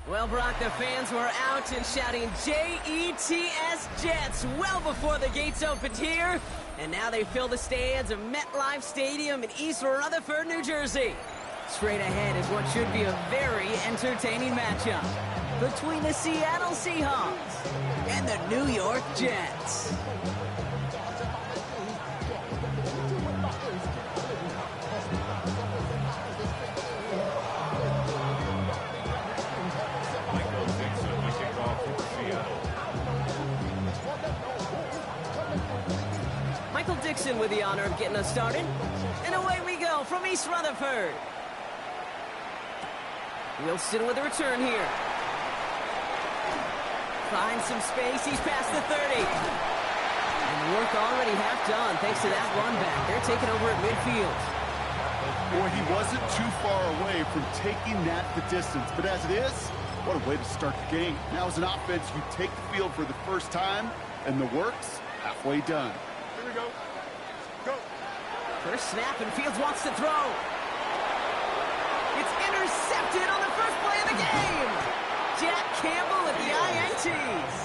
Well, Brock, the fans were out and shouting J-E-T-S Jets well before the gates opened here. And now they fill the stands of MetLife Stadium in East Rutherford, New Jersey. Straight ahead is what should be a very entertaining matchup between the Seattle Seahawks and the New York Jets. Michael Dixon with the honor of getting us started. And away we go from East Rutherford. Wilson with a return here. Finds some space. He's past the 30. And work already half done thanks to that run back. They're taking over at midfield. Boy, he wasn't too far away from taking that the distance. But as it is, what a way to start the game. Now as an offense, you take the field for the first time, and the work's halfway done. Here we go. Go. First snap, and Fields wants to throw. It's intercepted on the first play of the game. Jack Campbell with the INTs.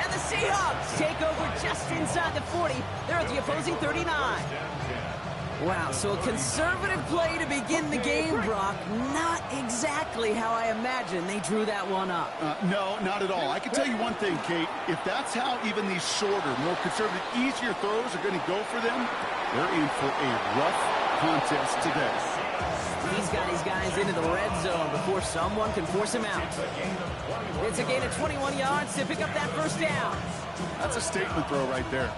And the Seahawks take over just inside the 40. They're at the opposing 39. Wow, so a conservative play to begin the game, Brock. Not exactly how I imagined they drew that one up. No, not at all. I can tell you one thing, Kate. If that's how even these shorter, more conservative, easier throws are going to go for them, they're in for a rough contest today. He's got his guys into the red zone before someone can force him out. It's a gain of 21 yards to pick up that first down. That's a statement throw right there.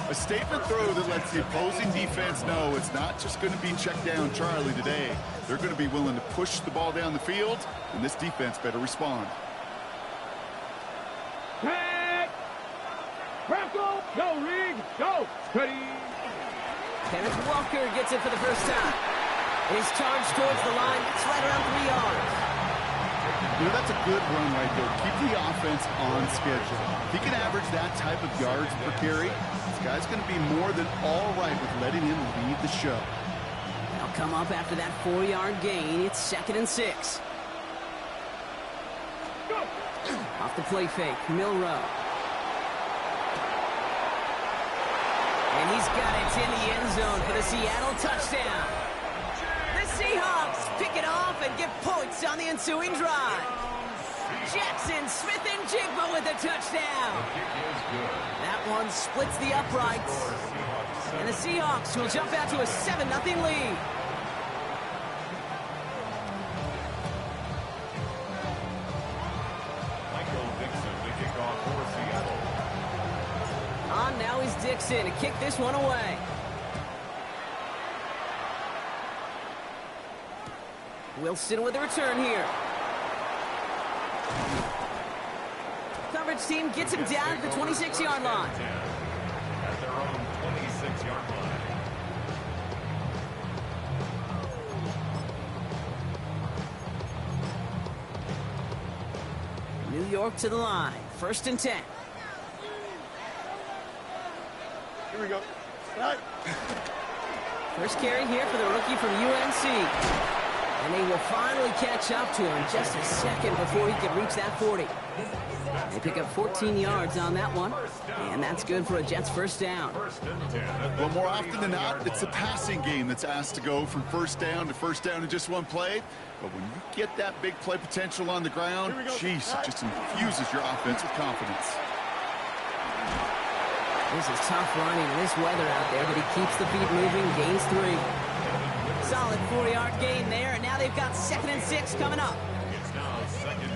A statement throw that lets the opposing defense know it's not just going to be check down Charlie today. They're going to be willing to push the ball down the field, and this defense better respond. Pack! Crackle! Go, Reed! Go! Ready! Kenneth Walker gets it for the first time. His charge towards the line. It's right around 3 yards. You know, that's a good run right there. Keep the offense on schedule. If he can average that type of yards per carry, this guy's going to be more than all right with letting him lead the show. They'll come up after that 4-yard gain. It's 2nd and 6. Go! Off the play fake, Milrow. And he's got it in the end zone for the Seattle touchdown. The Seahawks pick it off and get points on the ensuing drive. Jackson, Smith, and Jigba with a touchdown. That one splits the uprights. And the Seahawks will jump out to a 7-0 lead. Michael Dixon, the kickoff for Seattle. On now is Dixon to kick this one away. Wilson with a return here. Coverage team gets him down at the 26-yard line. At their own 26-yard line. New York to the line. 1st and 10. Here we go. Right. First carry here for the rookie from UNC. And they will finally catch up to him just a second before he can reach that 40. They pick up 14 yards on that one, and that's good for a Jets first down. Well, more often than not, it's a passing game that's asked to go from first down in just one play. But when you get that big play potential on the ground, jeez, it just infuses your offense with confidence. This is tough running in this weather out there, but he keeps the feet moving, gains 3. Solid 4-yard gain there, and now they've got 2nd and 6 coming up.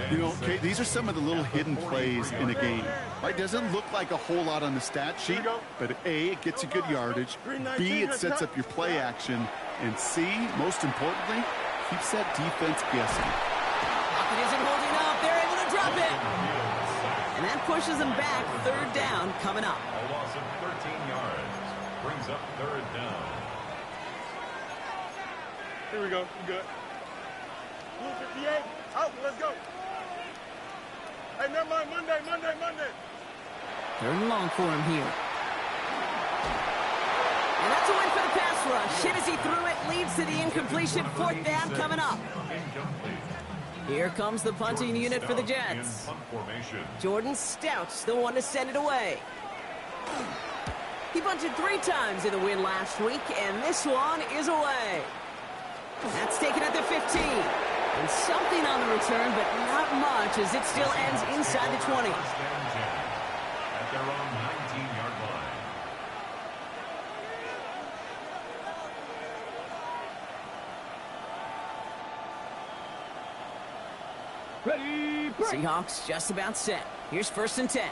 You know, Kate, these are some of the little hidden plays in a game. Right? Doesn't look like a whole lot on the stat sheet, but A, it gets you good yardage. B, it sets up your play action. And C, most importantly, keeps that defense guessing. Pocket isn't holding up. They're able to drop it. And that pushes them back. 3rd down coming up. A loss of 13 yards. Brings up 3rd down. Here we go. Good. Blue 58. Out. Let's go. Hey, never mind. Monday. 3rd and long for him here. And that's a win for the pass rush. Hit as he threw it. Leads to the incompletion. 4th down coming up. Here comes the punting unit for the Jets. Jordan Stout's the one to send it away. He punted 3 times in the win last week, and this one is away. That's taken at the 15. And something on the return, but not much, as it still ends inside the 20. At their own 19-yard line. Ready, break. Seahawks just about set. Here's 1st and 10.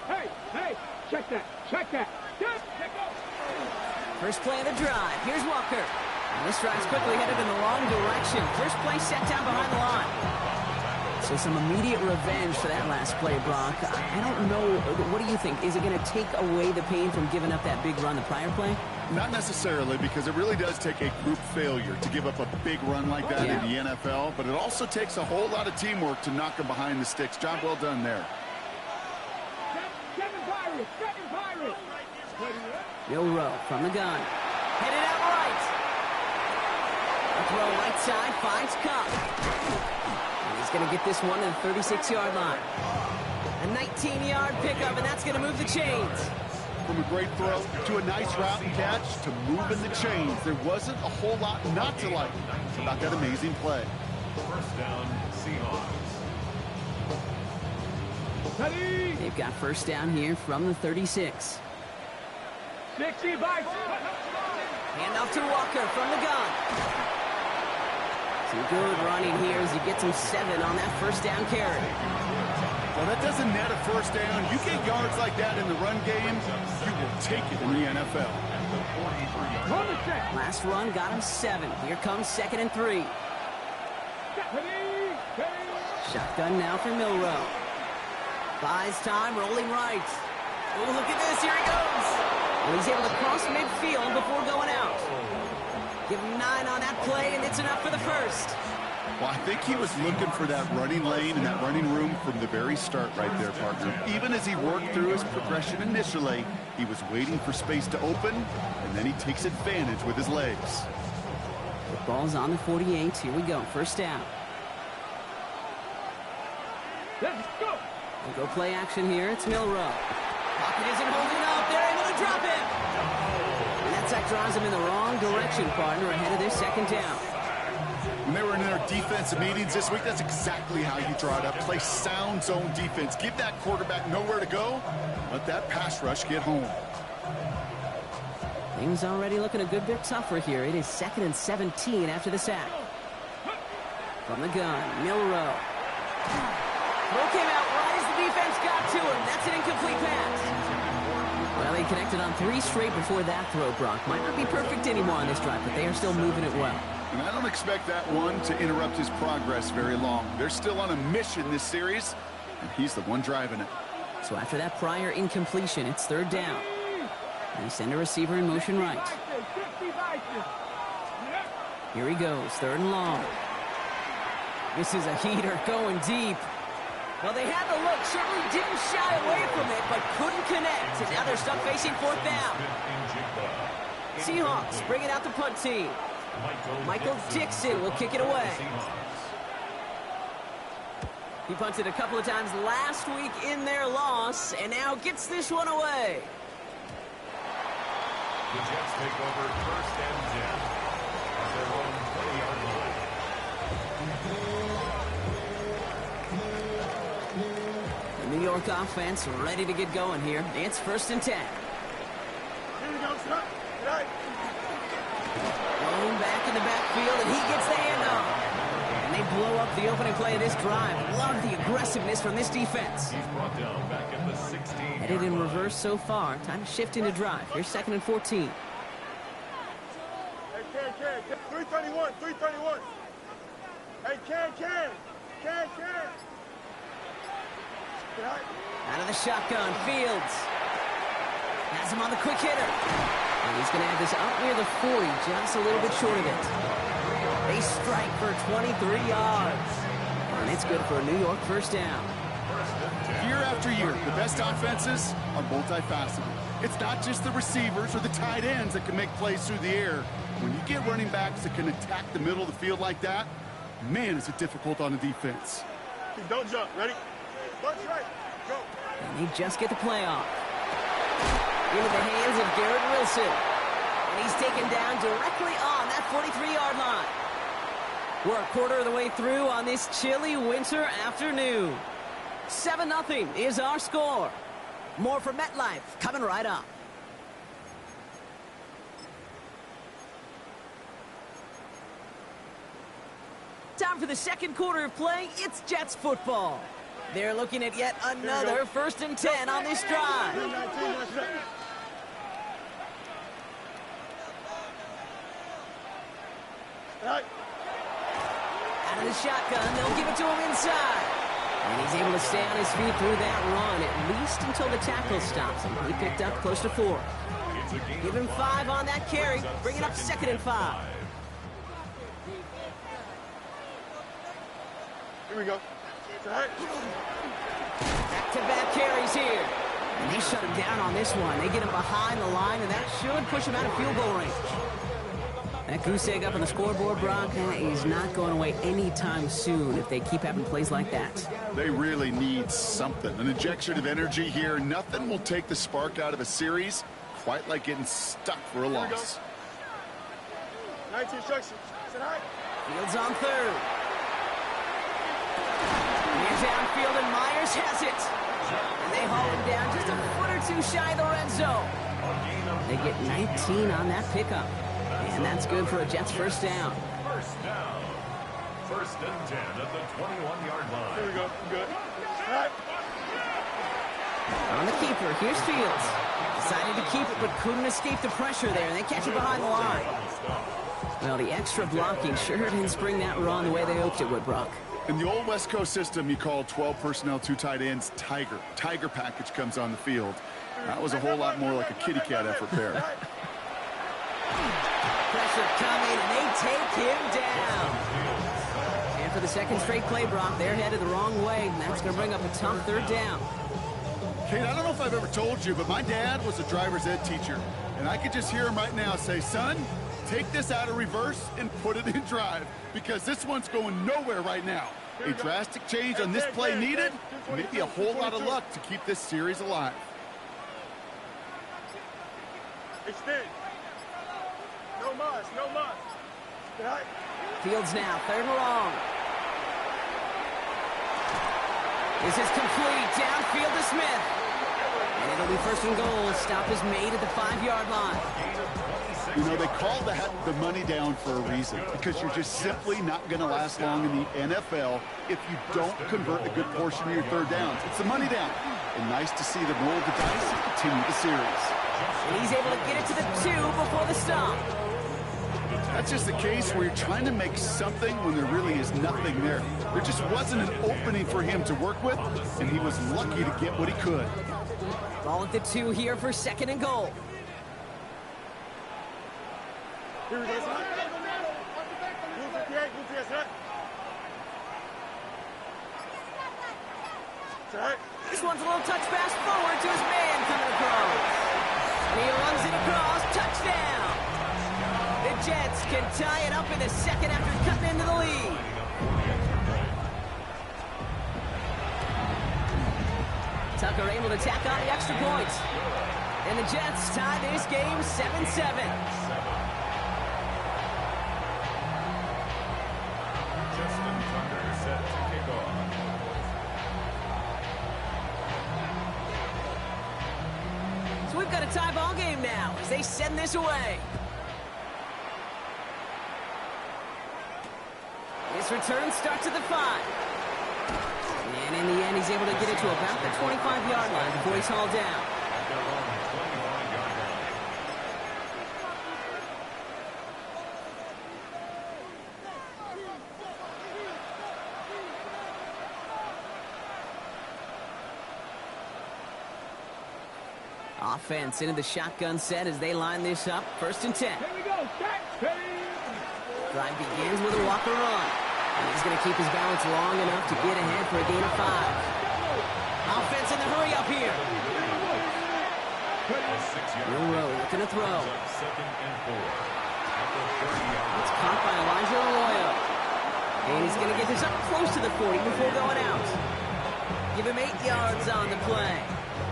Hey, check that. Check go. First play of the drive. Here's Walker. And this drive's quickly headed in the wrong direction. First play set down behind the line. So some immediate revenge for that last play, Brock. I don't know. What do you think? Is it going to take away the pain from giving up that big run the prior play? Not necessarily, because it really does take a group failure to give up a big run like that in the NFL, but it also takes a whole lot of teamwork to knock him behind the sticks. Job well done there. Second Pirates. Milrow from the gun. Headed out right. A throw right side, finds Cup. And he's going to get this one to the 36-yard line. A 19-yard pickup, and that's going to move the chains. From a great throw to a nice route and catch to moving the chains. There wasn't a whole lot not to like about that amazing play. First down, Seahawks. They've got first down here from the 36. 60 bites. Handoff to Walker from the gun. Some good running here as he gets him 7 on that first down carry. Well, that doesn't net a first down. You get yards like that in the run game, you will take it in the NFL. Last run got him 7. Here comes 2nd and 3. Shotgun now for Milrow. Buys time, rolling right. Oh, look at this. Here he goes. Well, he's able to cross midfield before going out. Give him 9 on that play, and it's enough for the first. Well, I think he was looking for that running lane and that running room from the very start right there, partner. Even as he worked through his progression initially, he was waiting for space to open, and then he takes advantage with his legs. The ball's on the 48. Here we go. First down. Let's go. We'll go play action here. It's Milrow. Pocket isn't holding up. They're able to drop him. And that sack drives him in the wrong direction, partner, ahead of their 2nd down. When they were in their defensive meetings this week, that's exactly how you draw it up. Play sound zone defense. Give that quarterback nowhere to go. Let that pass rush get home. Things already looking a good bit tougher here. It is 2nd and 17 after the sack. From the gun, Milrow. Throw came out right as the defense got to him. That's an incomplete pass. Well, he connected on 3 straight before that throw, Brock. Might not be perfect anymore on this drive, but they are still moving it well. And I don't expect that one to interrupt his progress very long. They're still on a mission this series, and he's the one driving it. So after that prior incompletion, it's 3rd down. They send a receiver in motion right. Here he goes, 3rd and long. This is a heater going deep. Well, they had the look, certainly didn't shy away from it, but couldn't connect. And now they're stuck facing 4th down. Seahawks bring it out the punt team. Michael Dixon will kick it away. He punted a couple of times last week in their loss, and now gets this one away. The Jets take over 1st and 10 at their own 20-yard line. The New York offense ready to get going here. It's 1st and 10. Here we go, Scott. Right. Thrown back in the backfield, and he gets the handoff. And they blow up the opening play of this drive. Love the aggressiveness from this defense. He's brought down back at the 16. Headed in reverse so far. Time to shift into drive. Here's 2nd and 14. Hey, Ken. 331. Hey, Ken. Right. Out of the shotgun, Fields. Has him on the quick hitter. And he's going to have this up near the 40, just a little bit short of it. They strike for 23 yards. And it's good for a New York first down. Year after year, the best offenses are multifaceted. It's not just the receivers or the tight ends that can make plays through the air. When you get running backs that can attack the middle of the field like that, man, is it difficult on the defense. Don't jump. Ready? Bunch right. Go. And they just get the play off. Into the hands of Garrett Wilson. And he's taken down directly on that 43-yard line. We're a quarter of the way through on this chilly winter afternoon. 7-0 is our score. More from MetLife coming right up. Time for the second quarter of play. It's Jets football. They're looking at yet another 1st and 10 on this drive. Out of the shotgun, they'll give it to him inside. And he's able to stay on his feet through that run, at least until the tackle stops him. He picked up close to 4. Give him 5 on that carry, bring it up 2nd and 5. Here we go. Back-to-back carries here. And they shut him down on this one. They get him behind the line, and that should push him out of field goal range. That goose egg up on the scoreboard, Brock, is not going away anytime soon if they keep having plays like that. They really need something. An injection of energy here. Nothing will take the spark out of a series quite like getting stuck for a loss. 19 instructions. Fields on 3rd. Here's downfield, and Myers has it. And they haul him down just a foot or 2 shy of the red zone. They get 19 on that pickup. And that's good for a Jets first down. First down. 1st and 10 at the 21-yard line. Here we go. Good. On the keeper, here's Fields. Decided to keep it, but couldn't escape the pressure there. And they catch it behind the line. Well, the extra blocking sure didn't spring that run the way they hoped it would, Brock. In the old West Coast system, you call 12 personnel, 2 tight ends, Tiger. Tiger package comes on the field. That was a whole lot more like a kitty cat effort there. Pressure coming, and they take him down. And for the second straight play, Brock, they're headed the wrong way, and that's going to bring up a tough 3rd down. Kate, I don't know if I've ever told you, but my dad was a driver's ed teacher. And I could just hear him right now say, son, take this out of reverse and put it in drive, because this one's going nowhere right now. A drastic change on this play needed, and maybe a whole lot of luck to keep this series alive. Extend. No mas, no mas. Fields now, 3rd and long. This is complete, downfield to Smith. And it'll be 1st and goal. Stop is made at the 5-yard line. You know, they call that the money down for a reason, because you're just simply not going to last long in the NFL if you don't convert a good portion of your 3rd downs. It's the money down. And nice to see them roll the dice and continue the series. And he's able to get it to the 2 before the stop. That's just the case where you're trying to make something when there really is nothing there. There just wasn't an opening for him to work with, and he was lucky to get what he could. Ball at the 2 here for 2nd and goal. Here we go. This one's a little touch pass forward to his man coming across. And he runs it across. Touchdown. The Jets can tie it up in the 2nd after cutting into the lead. Tucker able to tack on the extra point. And the Jets tie this game 7-7. We've got a tie ball game now as they send this away. This return starts at the 5. And in the end, he's able to get it to about the 25-yard line before he's hauled down. Offense into the shotgun set as they line this up. 1st and 10. Here we go. Drive begins with a walker run. And he's going to keep his balance long enough to get ahead for a gain of 5. Offense in the hurry up here. Monroe looking to throw. It's caught by Elijah Arroyo. And he's going to get this up close to the 40 before going out. Give him 8 yards on the play.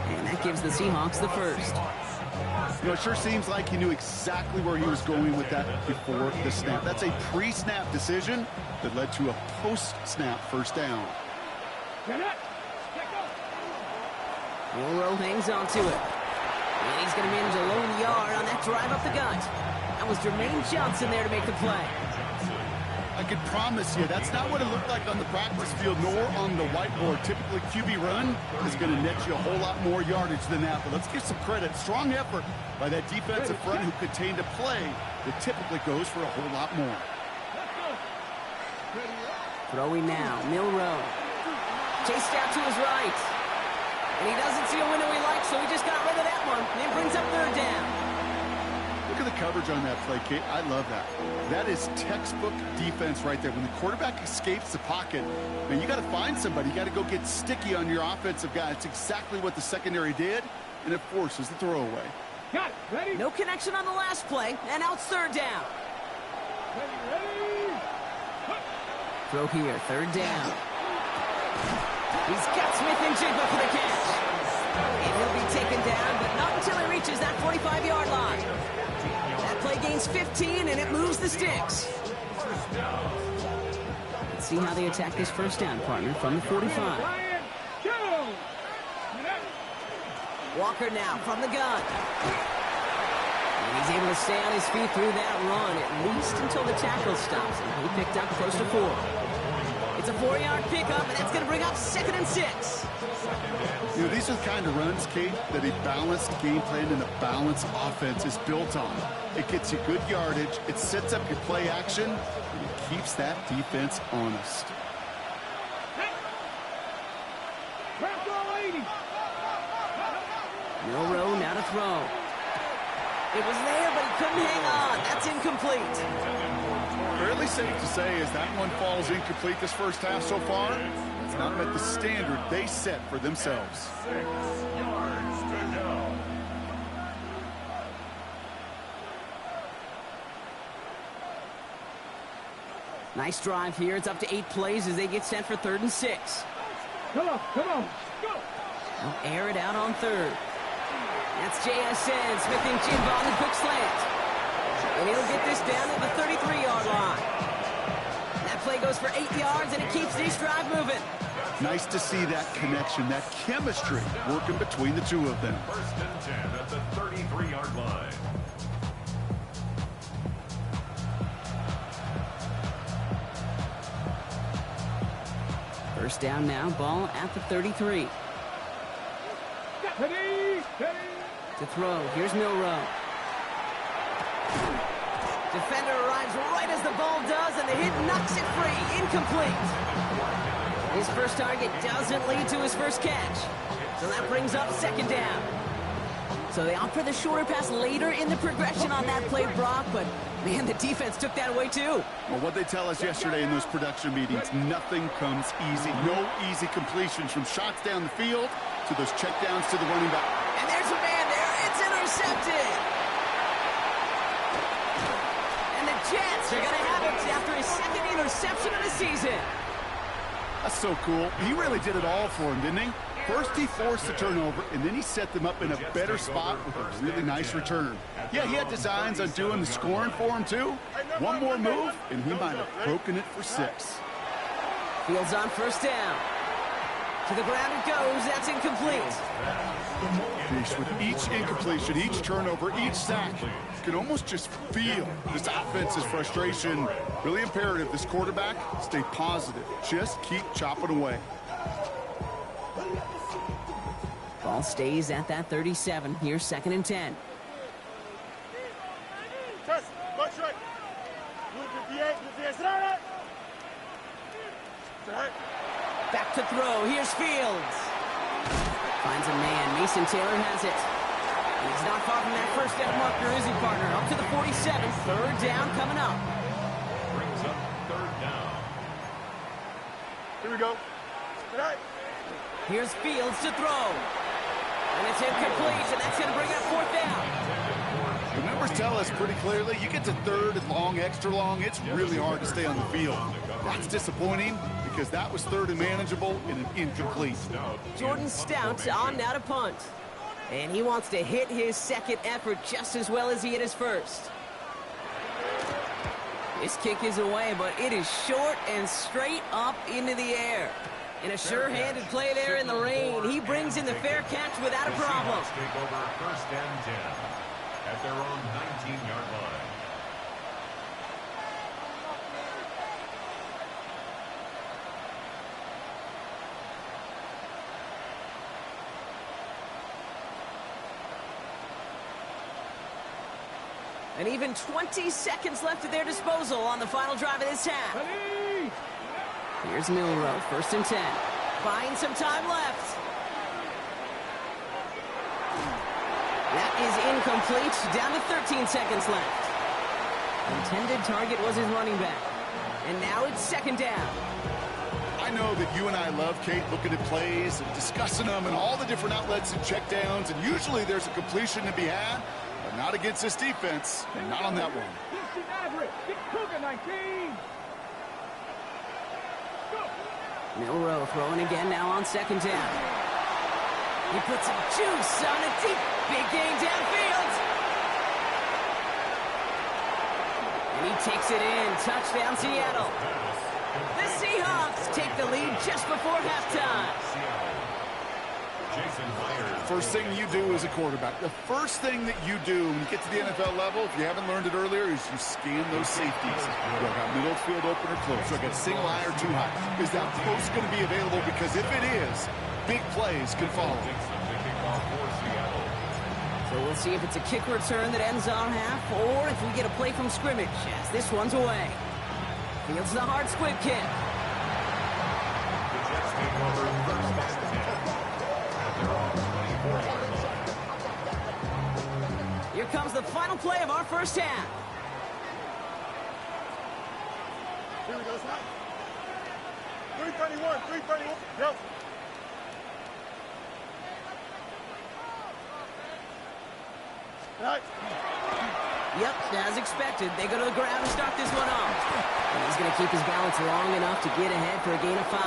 And that gives the Seahawks the first. You know, it sure seems like he knew exactly where he was going with that before the snap. That's a pre-snap decision that led to a post-snap first down. Milroe hangs on to it. And he's going to manage a lone yard on that drive up the gut. That was Jermaine Johnson there to make the play. I can promise you, that's not what it looked like on the practice field, nor on the whiteboard. Typically, QB run is going to net you a whole lot more yardage than that. But let's give some credit. Strong effort by that defensive front who contained a play that typically goes for a whole lot more. Throwing now, Milroe. Chased out to his right. And he doesn't see a window he likes, so he just got rid of that one. And it brings up third down. Look at the coverage on that play, Kate. I love that. That is textbook defense right there. When the quarterback escapes the pocket, man, you got to find somebody. You got to go get sticky on your offensive guy. It's exactly what the secondary did, and it forces the throwaway. Got it. Ready? No connection on the last play, and now it's third down. Ready. Throw here, third down. He's got Smith and Jigba for the catch. And he'll be taken down, but not until he reaches that 45-yard line. That play gains 15, and it moves the sticks. Let's see how they attack this first down, partner, from the 45. Walker now from the gun. And he's able to stay on his feet through that run, at least until the tackle stops him. He picked up close to 4. It's a 4-yard pickup, and that's going to bring up 2nd and 6. You know, these are the kind of runs, Kate, that a balanced game plan and a balanced offense is built on. It gets you good yardage, it sets up your play action, and it keeps that defense honest. Milroe now to throw. It was there, but he couldn't hang on. That's incomplete. Fairly safe to say as that one falls incomplete this first half so far, it's not met the standard they set for themselves. 6 yards to go. Nice drive here. It's up to 8 plays as they get set for 3rd and 6. Come on. Go. They'll air it out on 3rd. That's JSN. Smith and Jigba on the quick slant. And he'll get this down to the 33-yard line. That play goes for 8 yards, and it keeps this drive moving. Nice to see that connection, that chemistry working between the two of them. 1st and 10 at the 33-yard line. First down now, ball at the 33. Ready. To throw, here's Milroe. Defender arrives right as the ball does, and the hit knocks it free. Incomplete. His first target doesn't lead to his first catch. So that brings up 2nd down. So they opt for the shorter pass later in the progression on that play, Brock, but man, the defense took that away too. Well, what they tell us yesterday in those production meetings, nothing comes easy. No easy completions from shots down the field to those checkdowns to the running back. And there's a man there. It's intercepted. And the Jets are going to have it after his 2nd interception of the season. That's so cool. He really did it all for him, didn't he? First, he forced the turnover, and then he set them up in a better spot with a really nice return. Yeah, he had designs on doing the scoring for him, too. One more move, and he might have broken it for 6. Fields on first down. To the ground it goes. That's incomplete. Fish, with each incompletion, each turnover, each sack, you can almost just feel this offense's frustration. Really imperative, this quarterback, stay positive. Just keep chopping away. Ball stays at that 37. Here's 2nd and 10. Trust, go straight. Move 58, 58, sit down. Back to throw. Here's Fields. Finds a man. Mason Taylor has it. And he's not far from that first down marker, is he, partner? Up to the 47. 3rd down coming up. Brings up 3rd down. Here we go. Sit down. Here's Fields to throw. And it's incomplete, and that's going to bring up 4th down. Remember numbers tell us pretty clearly, you get to third and long, extra long, it's really hard to stay on the field. That's disappointing because that was third and manageable and an incomplete. Jordan Stout on now to punt. And he wants to hit his second effort just as well as he hit his first. This kick is away, but it is short and straight up into the air. And a sure-handed play there in the rain. He brings in the fair catch without a problem. Take over first and 10 at their own 19-yard line. And even 20 seconds left at their disposal on the final drive of this half. Here's Milrow, first and 10. Buying some time left. That is incomplete. Down to 13 seconds left. Intended target was his running back. And now it's second down. I know that you and I love, Kate, looking at plays and discussing them and all the different outlets and checkdowns, and usually there's a completion to be had, but not against this defense, and not on that one. Milrow throwing again now on second down. He puts some juice on a deep, big gain downfield. And he takes it in. Touchdown, Seattle. The Seahawks take the lead just before halftime. First thing you do as a quarterback, the first thing that you do when you get to the NFL level, if you haven't learned it earlier, is you scan those safeties. Do I got middle field open or close? Do I got single high or too high? Is that post going to be available? Because if it is, big plays can follow. So we'll see if it's a kick return that ends our half, or if we get a play from scrimmage as this one's away. Fields the hard squib kick. Here comes the final play of our first half. Here we go, snap. 331, 331. Go. Right. Yep, as expected, they go to the ground and start this one off. And he's going to keep his balance long enough to get ahead for a gain of 5.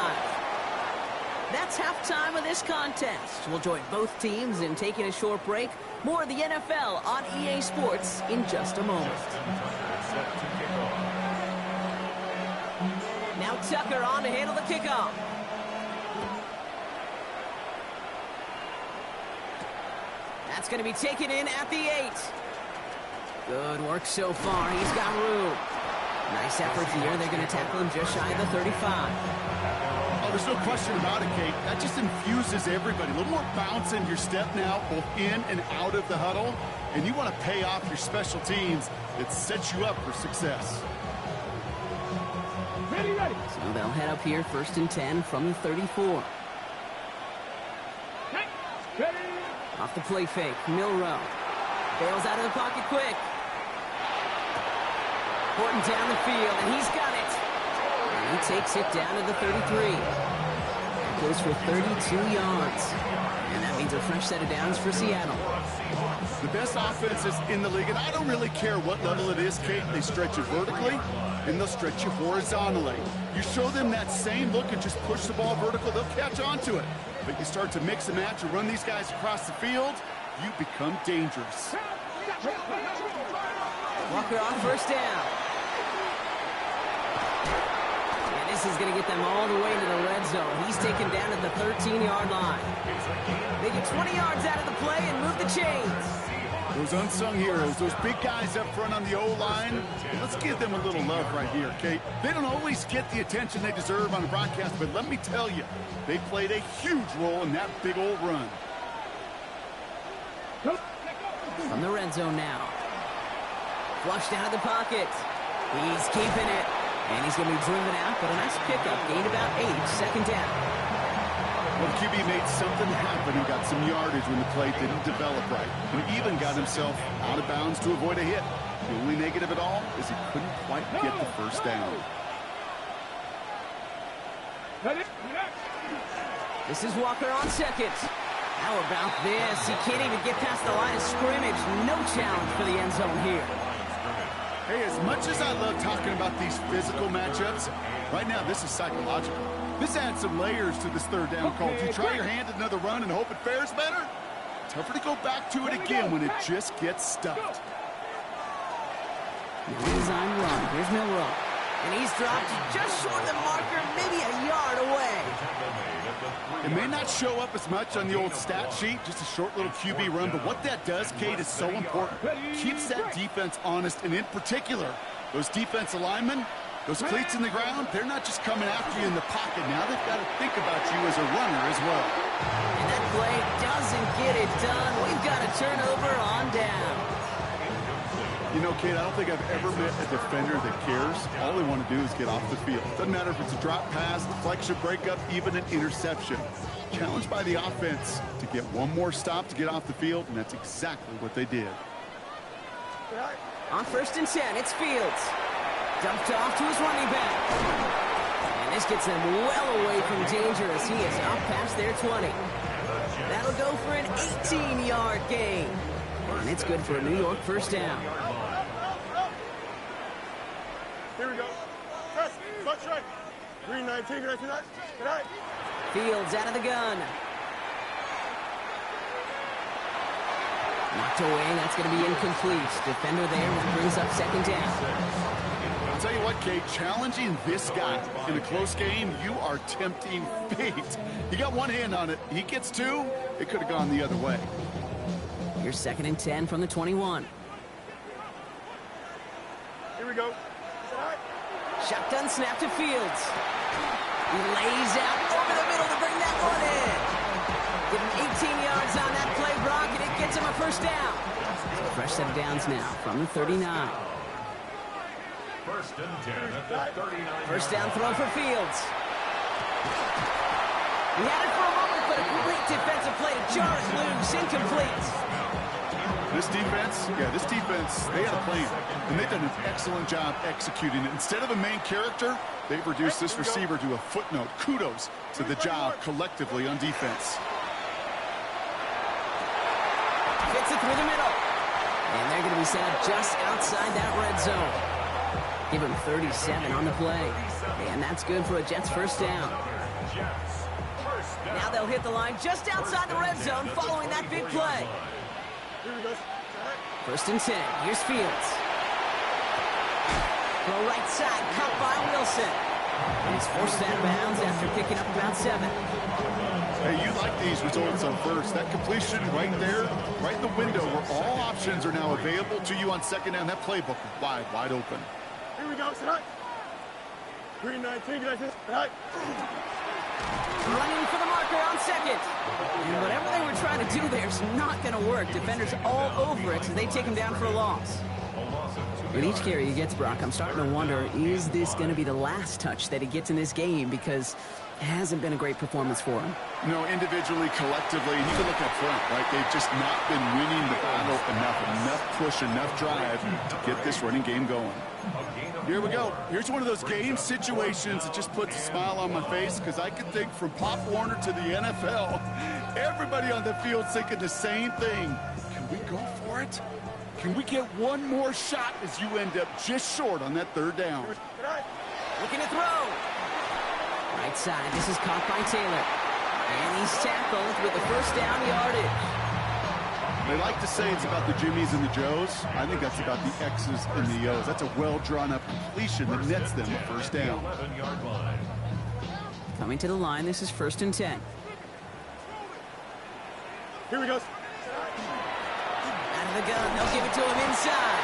That's halftime of this contest. We'll join both teams in taking a short break. More of the NFL on EA Sports in just a moment. Now Tucker on to handle the kickoff. That's going to be taken in at the 8. Good work so far. He's got room. Nice effort here. They're going to tackle him just shy of the 35. Oh, there's no question about it, Kate. That just infuses everybody. A little more bounce in your step now, both in and out of the huddle. And you want to pay off your special teams. It sets you up for success. Ready. So they'll head up here first and 10 from the 34. Ready. Off the play fake, Milrow. Bails out of the pocket quick. Horton down the field, and he's got it. And he takes it down to the 33. Goes for 32 yards. And that means a fresh set of downs for Seattle. The best offenses in the league, and I don't really care what level it is, Kate, they stretch you vertically, and they'll stretch you horizontally. You show them that same look and just push the ball vertical, they'll catch on to it. But you start to mix and match and run these guys across the field, you become dangerous. Walker on first down. And this is going to get them all the way into the red zone. He's taken down at the 13-yard line. They get 20 yards out of the play and move the chains. Those unsung heroes, those big guys up front on the O-line, let's give them a little love right here, Kate. They don't always get the attention they deserve on the broadcast, but let me tell you, they played a huge role in that big old run. From the red zone now. Flushed out of the pocket. He's keeping it. And he's going to be driven out, but a nice pickup. Gained about 8, second down. Well, the QB made something happen and got some yardage when the play didn't develop right. And even got himself out of bounds to avoid a hit. The only negative at all is he couldn't quite get the first down. This is Walker on second. How about this? He can't even get past the line of scrimmage. No challenge for the end zone here. Hey, as much as I love talking about these physical matchups, right now this is psychological. This adds some layers to this third down call. Do you try your hand at another run and hope it fares better? Tougher to go back to it again when it just gets stuffed. Design run. Here's Milrow. And he's dropped just short of the marker, maybe a yard away. It may not show up as much on the old stat sheet, just a short little QB run, but what that does, Kate, is so important. Keeps that defense honest, and in particular, those defensive linemen, those cleats in the ground, they're not just coming after you in the pocket. Now they've got to think about you as a runner as well. And that play doesn't get it done. We've got a turnover on down. You know, Kate, I don't think I've ever met a defender that cares. All they want to do is get off the field. Doesn't matter if it's a drop pass, deflection, breakup, even an interception. Challenged by the offense to get one more stop to get off the field, and that's exactly what they did. On 1st and 10, it's Fields. Dumped off to his running back. And this gets them well away from danger as he is up past their 20. That'll go for an 18-yard gain. And it's good for a New York first down. Here we go. Press. Butt right. Green 19. Good night. Fields out of the gun. Knocked away. That's going to be incomplete. Defender there, which brings up 2nd down. I'll tell you what, Kate, challenging this guy in a close game, you are tempting fate. You got one hand on it. He gets two. It could have gone the other way. Here's 2nd and 10 from the 21. Here we go. Shotgun snap to Fields. He lays out over the middle to bring that one in. Give him 18 yards on that play, Brock, and it gets him a first down. So fresh set of downs now from the 39. 1st and 10 at the 39. First down throw for Fields. He had it for a moment, but a great defensive play to jar it loose. Incomplete. This defense, they had a plan, and they've done an excellent job executing it. Instead of a main character, they've reduced this receiver to a footnote. Kudos to the job collectively on defense. Fits it through the middle. And they're going to be set up just outside that red zone. Give him 37 on the play. And that's good for a Jets first down. Now they'll hit the line just outside the red zone following that big play. 1st and 10. Here's Fields. Throw right side, caught by Wilson. And he's forced out of bounds after picking up about 7. Hey, you like these results on first. That completion right there, right in the window where all options are now available to you on 2nd down. That playbook wide open. Here we go. Green 19. Running for the marker on 2nd. And whatever they were trying to do there is not going to work. Defenders all over it, so they take him down for a loss. With each carry he gets, Brock, I'm starting to wonder, is this going to be the last touch that he gets in this game? Because it hasn't been a great performance for him. No, individually, collectively, and you can look up front, right? They've just not been winning the battle enough push, enough drive to get this running game going. Here we go. Here's one of those game situations that just puts a smile on my face because I can think from Pop Warner to the NFL, everybody on the field's thinking the same thing. Can we go for it? Can we get one more shot as you end up just short on that 3rd down? Looking to throw. Right side, this is caught by Taylor. And he's tackled with the first down yardage. They like to say it's about the Jimmies and the Joes. I think that's about the X's and the O's. That's a well-drawn-up completion that nets them a first down. Coming to the line, this is 1st and 10. Here we go. Out of the gun, they'll give it to him inside.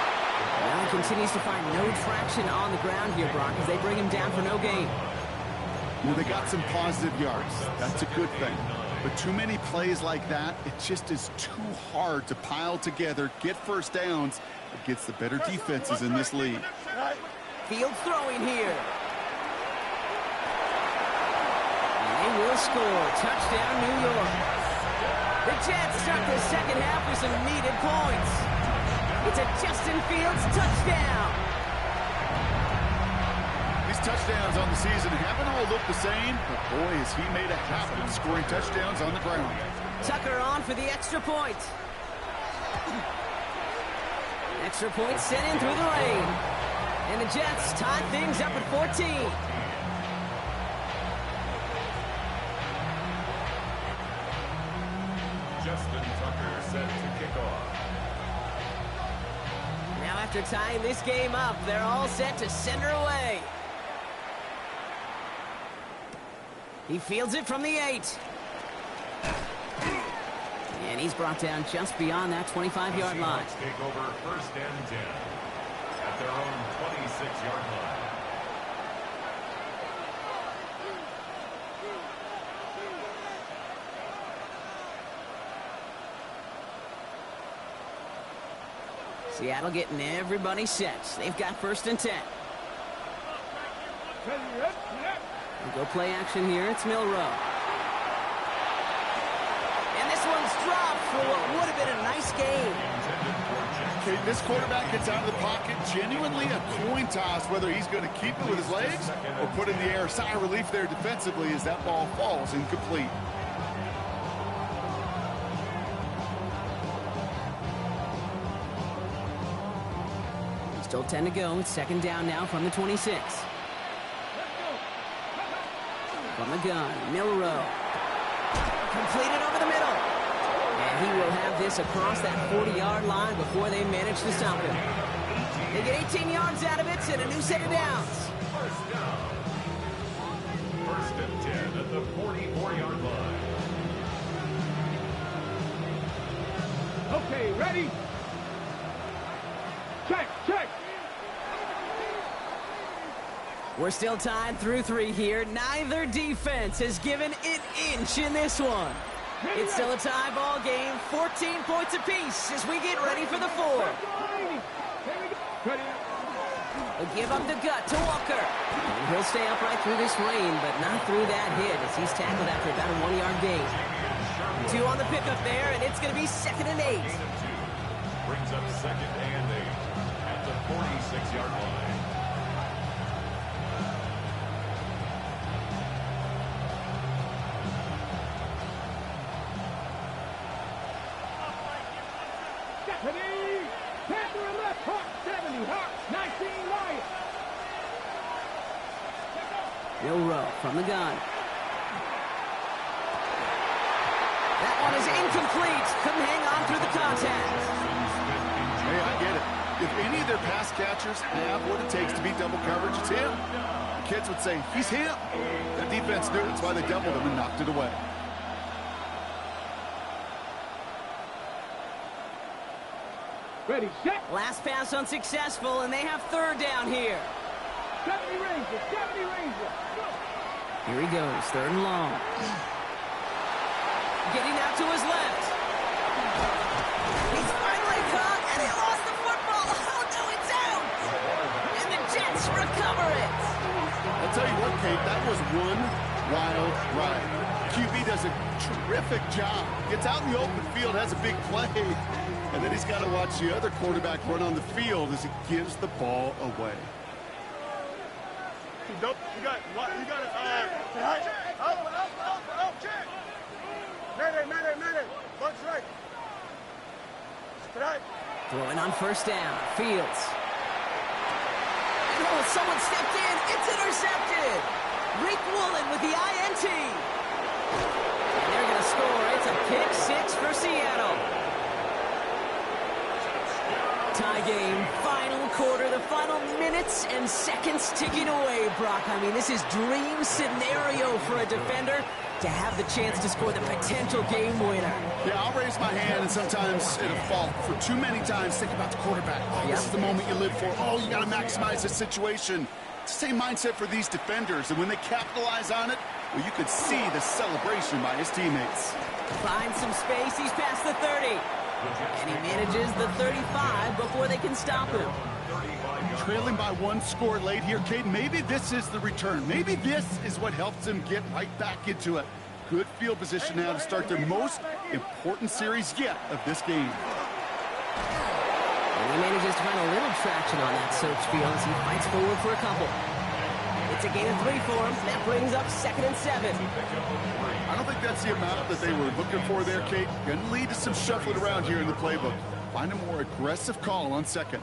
Now he continues to find no traction on the ground here, Brock, as they bring him down for no gain. Well, they got some positive yards. That's a good thing. But too many plays like that, it just is too hard to pile together, get first downs against the better defenses in this league. Fields throwing here. And they will score. Touchdown, New York. The Jets start the 2nd half with some needed points. It's a Justin Fields touchdown. Touchdowns on the season haven't all looked the same, but boy, has he made a habit of scoring touchdowns on the ground. Tucker on for the extra point. Extra point sent in through the rain. And the Jets tie things up at 14. Justin Tucker set to kick off. Now after tying this game up, they're all set to send her away. He fields it from the 8. And he's brought down just beyond that 25-yard line. Seahawks take over first and 10 at their own 26-yard line. Seattle getting everybody set. They've got first and 10. We'll go play action here. It's Milrow. And this one's dropped for what would have been a nice game. Okay, this quarterback gets out of the pocket, genuinely a coin toss, whether he's going to keep it with his legs or put it in the air. Sigh of relief there defensively as that ball falls incomplete. Still 10 to go. It's second down now from the 26. From the gun, Milrow. Completed over the middle. And he will have this across that 40-yard line before they manage to stop him. They get 18 yards out of it and a new set of downs. First down. First and 10 at the 44-yard line. Okay, ready? Check, check. We're still tied through 3 here. Neither defense has given an inch in this one. It's still a tie ball game, 14 points apiece as we get ready for the 4. They give up the gut to Walker. And he'll stay upright through this rain, but not through that hit as he's tackled after about a 1-yard gain. 2 on the pickup there, and it's going to be second and 8. Gain of 2 brings up second and 8 at the 46-yard line. Milrow from the gun. That one is incomplete. Couldn't hang on through the contact. Hey, I get it. If any of their pass catchers have what it takes to beat double coverage, it's him. The kids would say, he's him. The defense knew it. That's why they doubled him and knocked it away. Ready, set. Last pass unsuccessful, and they have third down here. 70 Ranger, 70 Ranger. Go. Here he goes, third and long. Getting out to his left. He's finally caught, and he lost the football. Oh, no, it's out. And the Jets recover it. I'll tell you what, Kate, that was one wild ride. QB does a terrific job. Gets out in the open field, has a big play, and then he's got to watch the other quarterback run on the field as he gives the ball away. You got it. Out, check. Mayday. Bunch right. Right. Throwing on first down, Fields. Oh, someone stepped in. It's intercepted. Rick Woolen with the INT. And they're going to score. It's a pick 6 for Seattle. Tie game, final quarter, the final minutes and seconds ticking away, Brock. I mean, this is dream scenario for a defender to have the chance to score the potential game winner. Yeah, I'll raise my hand, and sometimes it'll fall. For too many times, think about the quarterback. Oh, this is the moment you live for. Oh, you got to maximize the situation. It's the same mindset for these defenders, and when they capitalize on it, well, you could see the celebration by his teammates. Finds some space. He's past the 30. And he manages the 35 before they can stop him. Trailing by 1 score late here, Kate. Maybe this is the return. Maybe this is what helps them get right back into it. Good field position now to start their most important series yet of this game. And he manages to find a little traction on that search field as he fights forward for a couple. It's a gain of 3 for him. That brings up 2nd and 7. I don't think that's the amount that they were looking for there, Kate. Going to lead to some shuffling around here in the playbook. Find a more aggressive call on 2nd.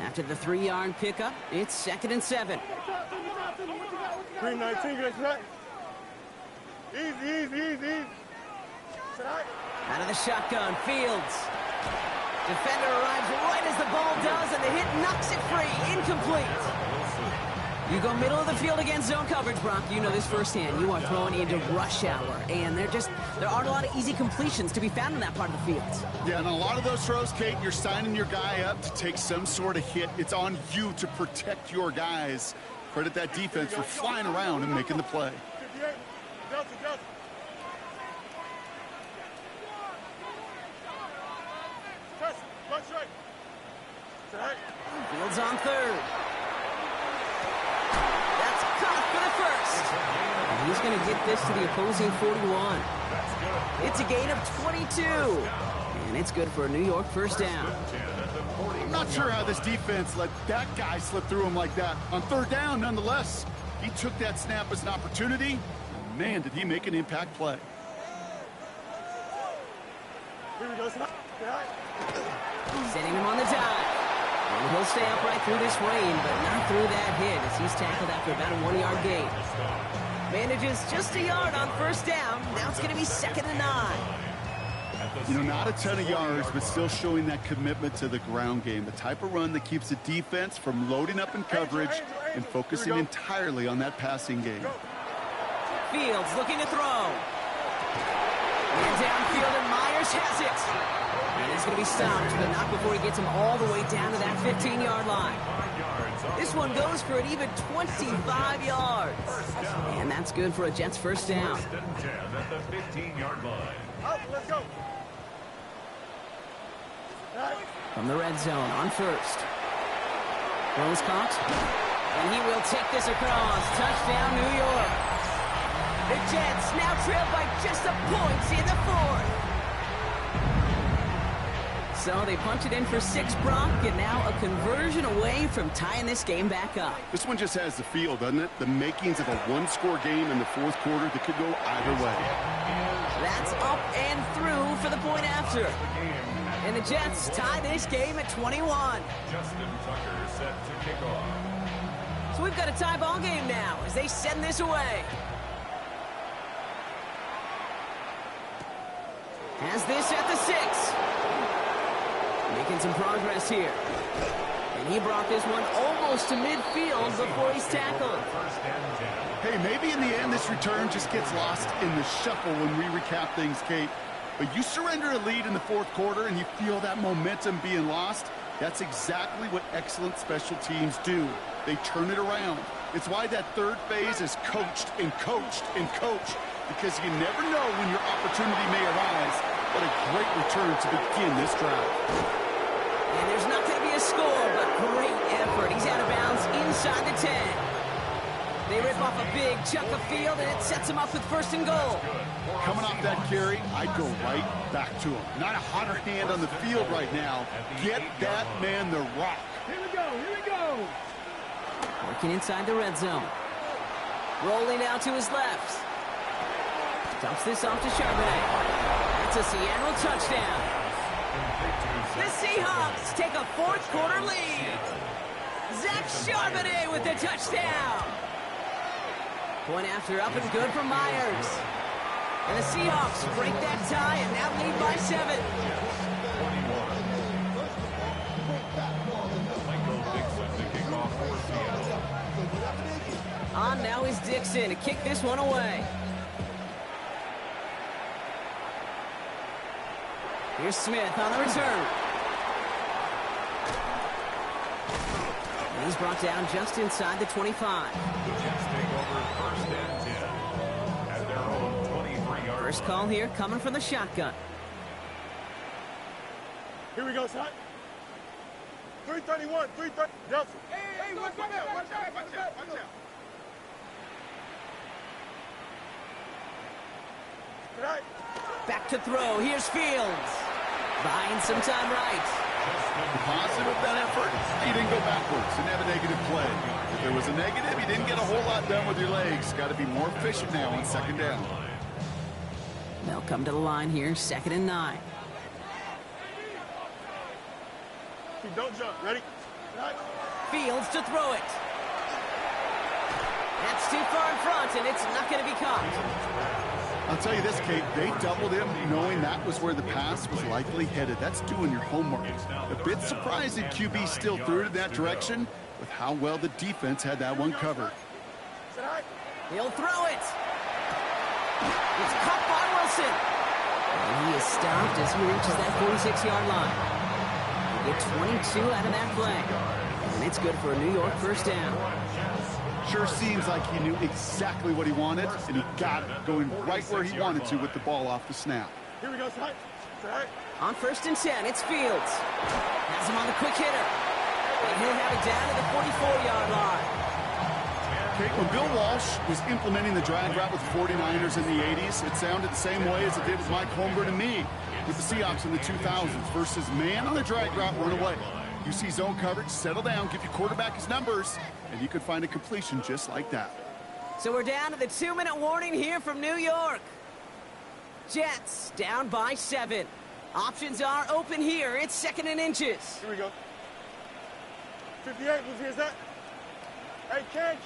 After the 3-yard pickup, it's 2nd and 7. 319, get tonight. Easy. Tonight. Out of the shotgun, Fields. Defender arrives right as the ball does, and the hit knocks it free. Incomplete. You go middle of the field against zone coverage, Brock. You know this firsthand. You are throwing into rush hour, and there aren't a lot of easy completions to be found in that part of the field. Yeah, and a lot of those throws, Kate, you're signing your guy up to take some sort of hit. It's on you to protect your guys. Credit that defense for flying around and making the play. 58. Delta. Test. One straight. Tonight. Fields on 3rd. That's caught for the first. And he's going to get this to the opposing 41. It's a gain of 22. And it's good for a New York first down. I'm not sure how this defense let that guy slip through him like that. On 3rd down, nonetheless, he took that snap as an opportunity. And man, did he make an impact play. Here we go. Tonight. Setting him on the dive. And he'll stay upright through this rain, but not through that hit as he's tackled after about a 1-yard gain. Manages just a yard on 1st down. Now it's going to be 2nd and 9. You know, not a ton of yards, but still showing that commitment to the ground game. The type of run that keeps the defense from loading up in coverage and focusing entirely on that passing game. Fields looking to throw. And downfield, and Myers has it. And he's going to be stopped, but not before he gets him all the way down to that 15-yard line. This one goes for an even 25 yards. And that's good for a Jets first down. 1st and 10 at the 15-yard line. Out, let's go. From the red zone on 1st. Throws caught. And he will take this across. Touchdown, New York. The Jets now trail by just a point in the 4th. So they punch it in for 6, Brock, and now a conversion away from tying this game back up. This one just has the feel, doesn't it? The makings of a one-score game in the 4th quarter that could go either way. That's up and through for the point after. And the Jets tie this game at 21. Justin Tucker set to kick off. So we've got a tie ball game now as they send this away. Has this at the 6. Making some progress here. And he brought this one almost to midfield before he's tackled. 1st and 10. Hey, maybe in the end this return just gets lost in the shuffle when we recap things, Kate. But you surrender a lead in the 4th quarter and you feel that momentum being lost. That's exactly what excellent special teams do. They turn it around. It's why that 3rd phase is coached and coached and coached, because you never know when your opportunity may arise. What a great return to begin this drive. And there's not going to be a score, but great effort. He's out of bounds inside the 10. They rip off a big chunk of field, and it sets him up with 1st and goal. Coming off that carry, I'd go right back to him. Not a hotter hand on the field right now. Get that man the rock. Here we go. Working inside the red zone. Rolling out to his left. Dumps this off to Charbonnet. That's a Seattle touchdown. The Seahawks take a 4th quarter lead. Zach Charbonnet with the touchdown. Point after up and good for Myers. And the Seahawks break that tie and now lead by 7. On now is Dixon to kick this one away. Here's Smith on the return. And he's brought down just inside the 25. The Jets take over 1st and 10 at their own 23-yard. First call here coming from the shotgun. Here we go, son. 331, 330. Delta. Hey, watch out. Tonight. Back to throw. Here's Fields. Buying some time right. The positive of that effort, he didn't go backwards, didn't have a negative play. If there was a negative, you didn't get a whole lot done with your legs. Got to be more efficient now on second down. They'll come to the line here, 2nd and 9. Don't jump. Ready? Right. Fields to throw it. That's too far in front, and it's not going to be caught. I'll tell you this, Kate, they doubled him knowing that was where the pass was likely headed. That's doing your homework. A bit surprising QB still threw it in that direction with how well the defense had that one covered. He'll throw it. It's caught by Wilson. And he is stopped as he reaches that 46-yard line. They get 22 out of that play. And it's good for a New York first down. Sure seems like he knew exactly what he wanted, and he got it, going right where he wanted to with the ball off the snap. Here we go, Side. On 1st and 10, it's Fields. Has him on the quick hitter. And he'll have it down to the 44-yard line. Okay, when Bill Walsh was implementing the drag route with the 49ers in the 80s, it sounded the same way as it did with Mike Holmgren and me with the Seahawks in the 2000s versus man on the drag route, run away. You see zone coverage, settle down, give your quarterback his numbers, and you could find a completion just like that. So we're down to the 2-minute warning here from New York. Jets down by 7. Options are open here. It's 2nd and inches. Here we go. 58, who's here's that? Hey, Ken.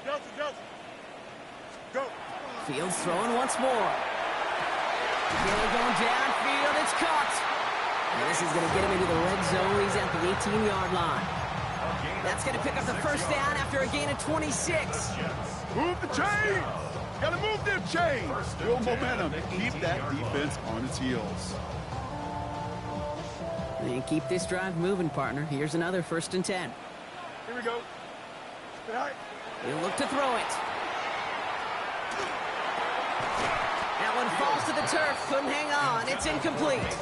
Johnson. Go. Fields throwing once more. Taylor going downfield. It's caught. And this is going to get him into the red zone. He's at the 18-yard line. That's going to pick up the first down after a gain of 26. Move the chains! Got to move them chains! Build momentum. Keep that defense on its heels. And keep this drive moving, partner. Here's another 1st and 10. Here we go. He'll look to throw it. That one falls to the turf. Couldn't hang on. It's incomplete.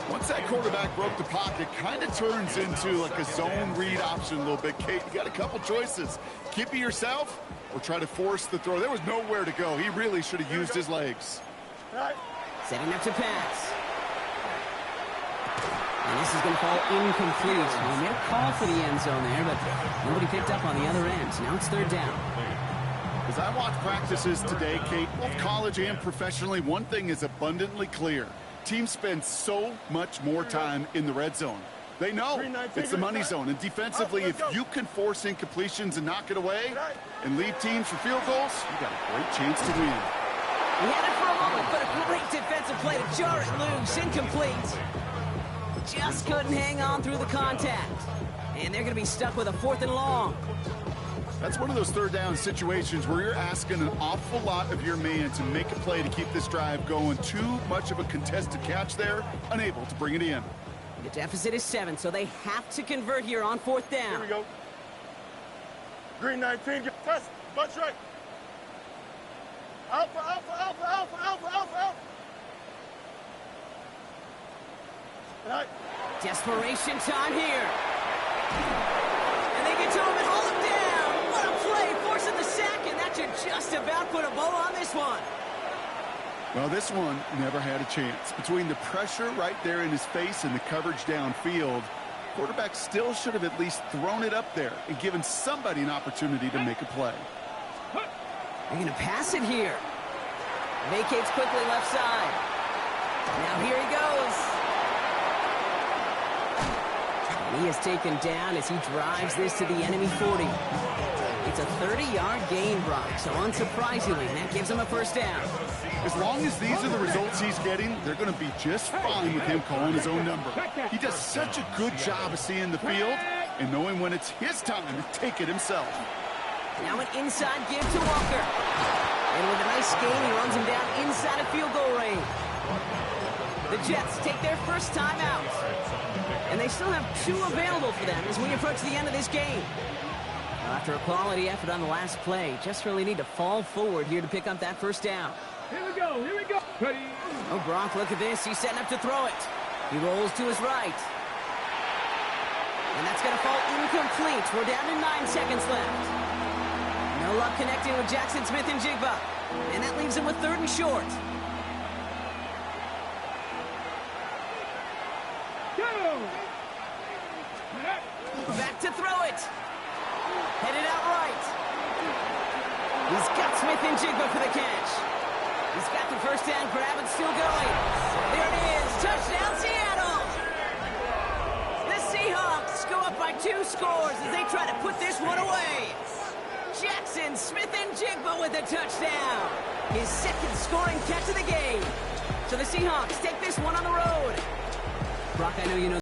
Once that quarterback broke the pocket, kind of turns into like a zone read option a little bit. Kate, you got a couple choices. Keep it yourself or try to force the throw. There was nowhere to go. He really should have used his legs. Setting up to pass. And this is going to fall incomplete. He made a call for the end zone there, but nobody picked up on the other end. So now it's 3rd down. As I watch practices today, Kate, both college and professionally, one thing is abundantly clear. Teams spend so much more time in the red zone. They know it's the money zone. And defensively, if you can force incompletions and knock it away and leave teams for field goals, you got a great chance to win. He had it for a moment, but a great defensive play to jar it loose. Incomplete. Just couldn't hang on through the contact. And they're going to be stuck with a 4th and long. That's one of those 3rd down situations where you're asking an awful lot of your man to make a play to keep this drive going. Too much of a contested catch there, unable to bring it in. The deficit is 7, so they have to convert here on 4th down. Here we go. Green 19, get test, bunch right. Alpha. Right. Desperation time here. And they get to him and hold him down. What a play, forcing the sack, and that should just about put a bow on this one. Well, this one never had a chance. Between the pressure right there in his face and the coverage downfield, quarterback still should have at least thrown it up there and given somebody an opportunity to make a play. They're going to pass it here. Vacates quickly left side. Now here he goes. He is taken down as he drives this to the enemy 40. It's a 30-yard gain, Brock, so unsurprisingly, that gives him a first down. As long as these are the results he's getting, they're going to be just fine with him calling his own number. He does such a good job of seeing the field and knowing when it's his time to take it himself. Now an inside give to Walker. And with a nice gain, he runs him down inside of field goal range. The Jets take their first time out. And they still have 2 available for them as we approach the end of this game. Now, after a quality effort on the last play, just really need to fall forward here to pick up that first down. Here we go. Ready. Oh, Brock, look at this. He's setting up to throw it. He rolls to his right. And that's going to fall incomplete. We're down to 9 seconds left. No luck connecting with Jackson Smith and Jigba. And that leaves him with 3rd and short. to throw it. Headed out right. He's got Smith-Njigba for the catch. He's got the first down grab and still going. There it is. Touchdown, Seattle. The Seahawks go up by 2 scores as they try to put this one away. Jackson Smith-Njigba with a touchdown. His second scoring catch of the game. So the Seahawks take this one on the road. Brock, I know you know